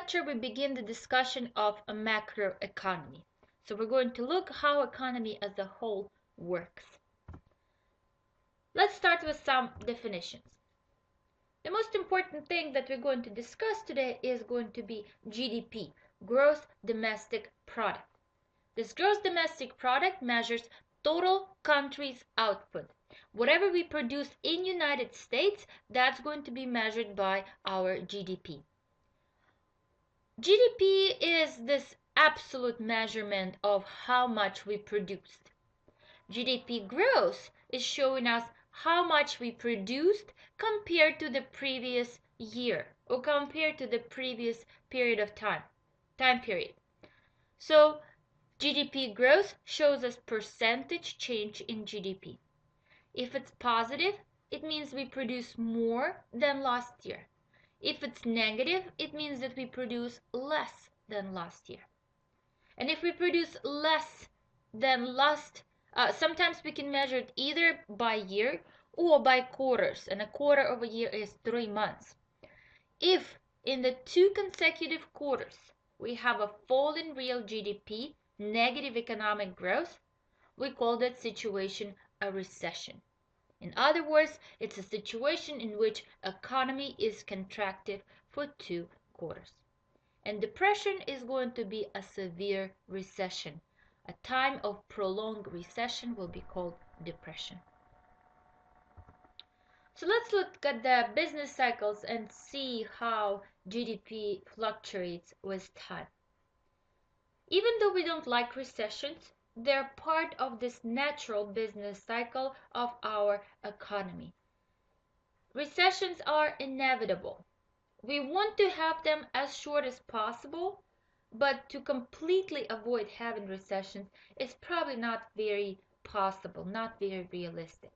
lecture, we begin the discussion of a macroeconomy. So we're going to look how economy as a whole works. Let's start with some definitions. The most important thing that we're going to discuss today is going to be GDP, gross domestic product. This gross domestic product measures total country's output. Whatever we produce in United States, that's going to be measured by our GDP. GDP is this absolute measurement of how much we produced. GDP growth is showing us how much we produced compared to the previous year or compared to the previous period of time period. So GDP growth shows us percentage change in GDP. If it's positive, it means we produce more than last year. If it's negative, it means that we produce less than last year. And if we produce less than sometimes we can measure it either by year or by quarters, and a quarter of a year is 3 months. If in the 2 consecutive quarters we have a fall in real GDP, negative economic growth, we call that situation a recession. In other words, it's a situation in which economy is contracted for 2 quarters. And depression is going to be a severe recession. A time of prolonged recession will be called depression. So let's look at the business cycles and see how GDP fluctuates with time. Even though we don't like recessions, they're part of this natural business cycle of our economy. Recessions are inevitable. We want to have them as short as possible, but to completely avoid having recessions is probably not very possible, not very realistic.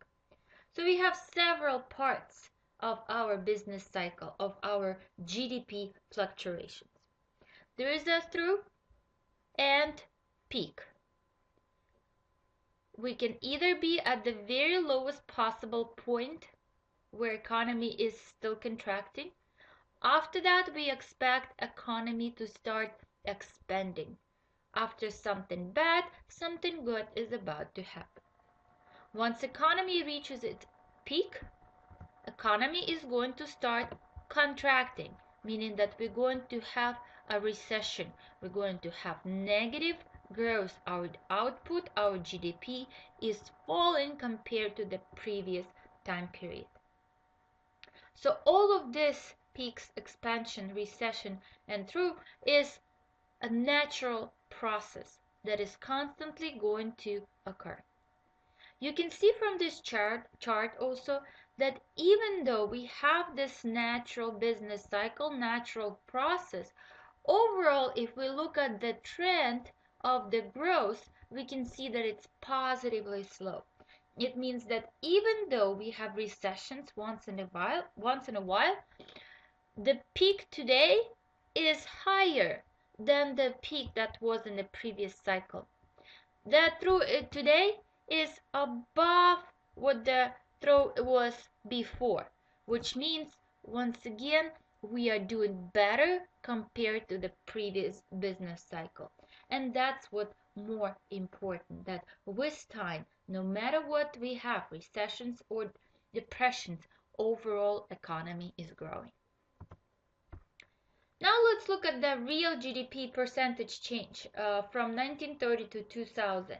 So we have several parts of our business cycle, of our GDP fluctuations. There is a through and peak. We can either be at the very lowest possible point where economy is still contracting. After that, we expect economy to start expanding. After something bad, something good is about to happen. Once economy reaches its peak, economy is going to start contracting, meaning that we're going to have a recession. We're going to have negative growth. Our output, our GDP is falling compared to the previous time period. So all of this peaks, expansion, recession, and through is a natural process that is constantly going to occur. You can see from this chart also that even though we have this natural business cycle, natural process, overall, if we look at the trend of the growth, we can see that it's positively slow. It means that even though we have recessions once in a while, the peak today is higher than the peak that was in the previous cycle. That through today is above what the throw was before, which means once again we are doing better compared to the previous business cycle. And that's what's more important, that with time, no matter what we have, recessions or depressions, overall economy is growing. Now let's look at the real GDP percentage change from 1930 to 2000.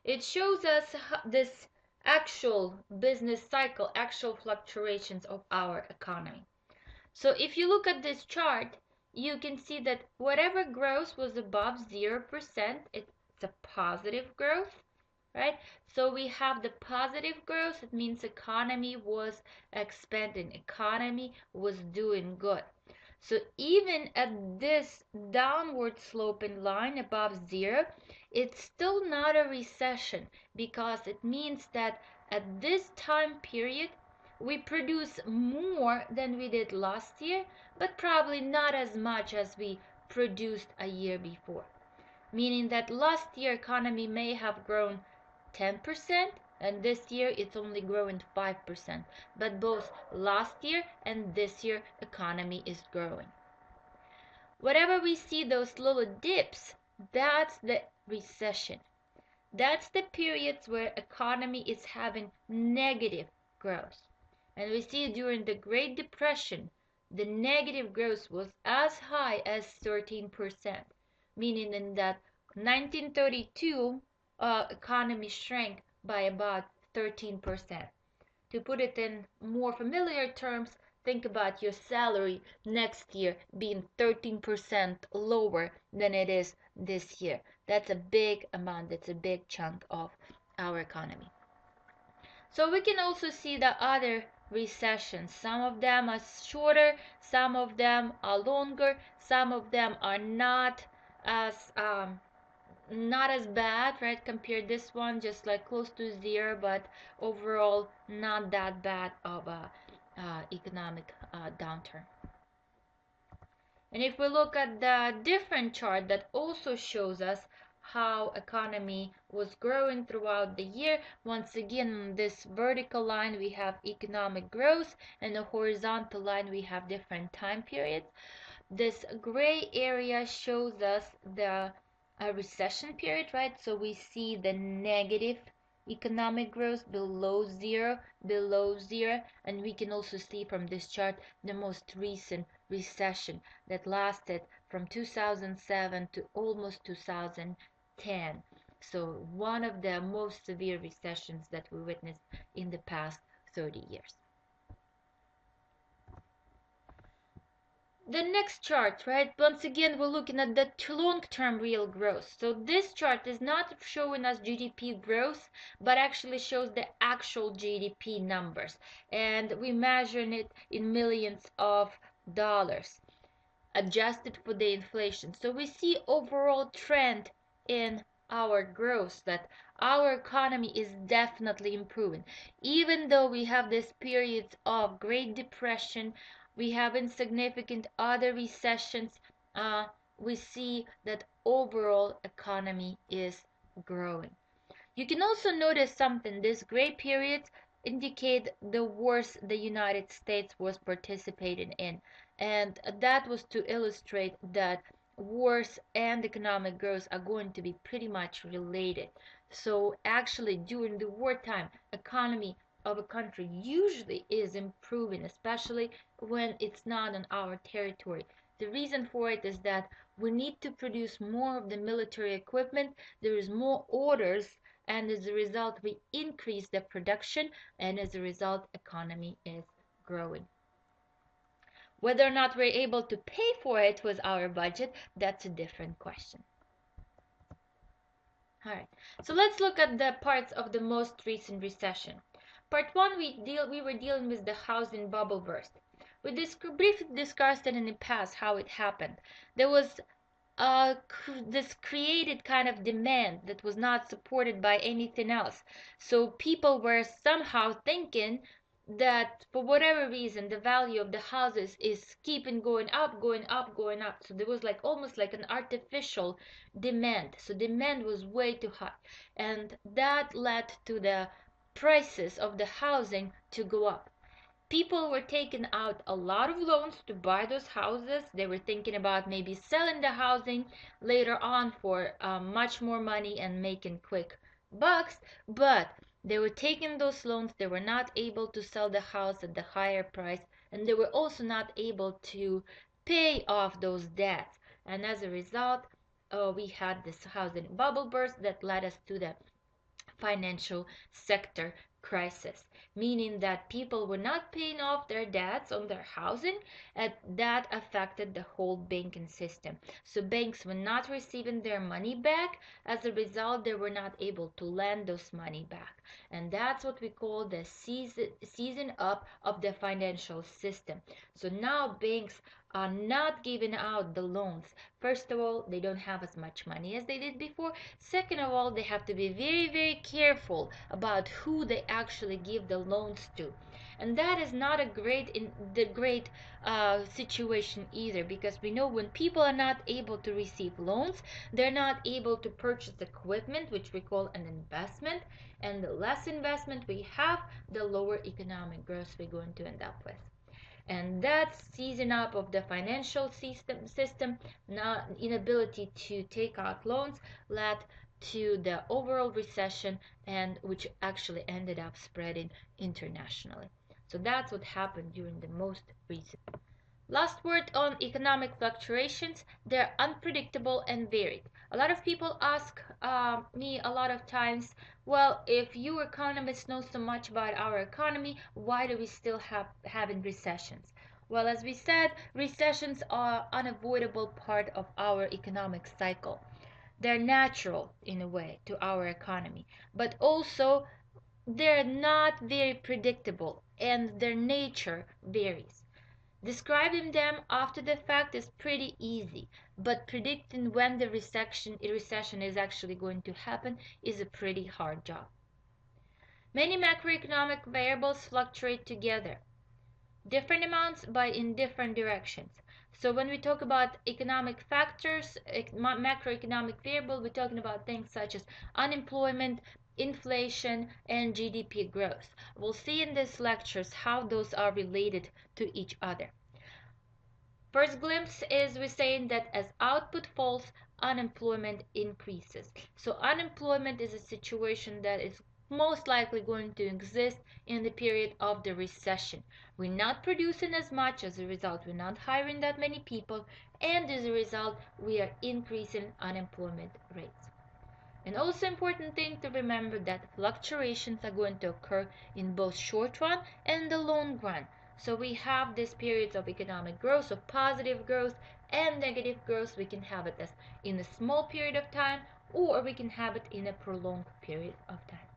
It shows us this actual business cycle, actual fluctuations of our economy. So if you look at this chart, you can see that whatever growth was above 0%, it's a positive growth, right? So we have the positive growth. It means economy was expanding, economy was doing good. So even at this downward sloping line above 0, it's still not a recession, because it means that at this time period we produce more than we did last year, but probably not as much as we produced a year before. Meaning that last year economy may have grown 10%, and this year it's only growing 5%. But both last year and this year economy is growing. Whatever we see those little dips, that's the recession. That's the periods where economy is having negative growth. And we see during the Great Depression, the negative growth was as high as 13%, meaning in that 1932 economy shrank by about 13%. To put it in more familiar terms, think about your salary next year being 13% lower than it is this year. That's a big amount, that's a big chunk of our economy. So we can also see the other recessions. Some of them are shorter, some of them are longer, some of them are as not as bad, right? Compare this one just like close to zero, but overall not that bad of a economic downturn. And if we look at the different chart that also shows us how economy was growing throughout the year, once again this vertical line we have economic growth, and the horizontal line we have different time periods. This gray area shows us the recession period, right? So we see the negative economic growth below zero, and we can also see from this chart the most recent recession that lasted from 2007 to almost 2010. So one of the most severe recessions that we witnessed in the past 30 years. The next chart, right? Once again, we're looking at the long-term real growth. So this chart is not showing us GDP growth, but actually shows the actual GDP numbers. And we measure it in millions of dollars, adjusted for the inflation. So we see overall trend in our growth that our economy is definitely improving. Even though we have this periods of Great Depression, we have insignificant other recessions, we see that overall economy is growing. You can also notice something. This gray periods indicate the wars the United States was participating in, and that was to illustrate that wars and economic growth are going to be pretty much related. So actually during the wartime, economy of a country usually is improving, especially when it's not on our territory. The reason for it is that we need to produce more of the military equipment, there is more orders, and as a result we increase the production, and as a result economy is growing. Whether or not we're able to pay for it with our budget, that's a different question. All right, so let's look at the parts of the most recent recession. Part one, we were dealing with the housing bubble burst. We briefly discussed it in the past how it happened. There was this created kind of demand that was not supported by anything else. So people were somehow thinking that for whatever reason the value of the houses is keeping going up, going up, going up. So there was like almost like an artificial demand. So demand was way too high, and that led to the prices of the housing to go up. People were taking out a lot of loans to buy those houses. They were thinking about maybe selling the housing later on for much more money and making quick bucks, but they were taking those loans. They were not able to sell the house at the higher price, and they were also not able to pay off those debts. And as a result, we had this housing bubble burst that led us to the financial sector crisis, meaning that people were not paying off their debts on their housing, and that affected the whole banking system. So banks were not receiving their money back. As a result, they were not able to lend those money back. And that's what we call the season up of the financial system. So now banks are not giving out the loans. First of all, they don't have as much money as they did before. Second of all, they have to be very, very careful about who they actually give the loans to. And that is not a great situation either, because we know when people are not able to receive loans, they're not able to purchase equipment, which we call an investment. And the less investment we have, the lower economic growth we're going to end up with. And that seizing up of the financial system, not inability to take out loans, led to the overall recession, and which actually ended up spreading internationally. So that's what happened during the most recent. Last word on economic fluctuations. They're unpredictable and varied. A lot of people ask me a lot of times, well, if you economists know so much about our economy, why do we still having recessions? Well, as we said, recessions are unavoidable part of our economic cycle. They're natural in a way to our economy, but also they're not very predictable and their nature varies. Describing them after the fact is pretty easy, but predicting when the recession is actually going to happen is a pretty hard job. Many macroeconomic variables fluctuate together, different amounts but in different directions. So when we talk about economic factors, macroeconomic variable, we're talking about things such as unemployment, inflation, and GDP growth. We'll see in these lectures how those are related to each other. First glimpse is we're saying that as output falls, unemployment increases. So unemployment is a situation that is most likely going to exist in the period of the recession. We're not producing as much, as a result we're not hiring that many people, and as a result we are increasing unemployment rates. And also important thing to remember that fluctuations are going to occur in both short run and the long run. So we have these periods of economic growth, of positive growth and negative growth. We can have it as in a small period of time, or we can have it in a prolonged period of time.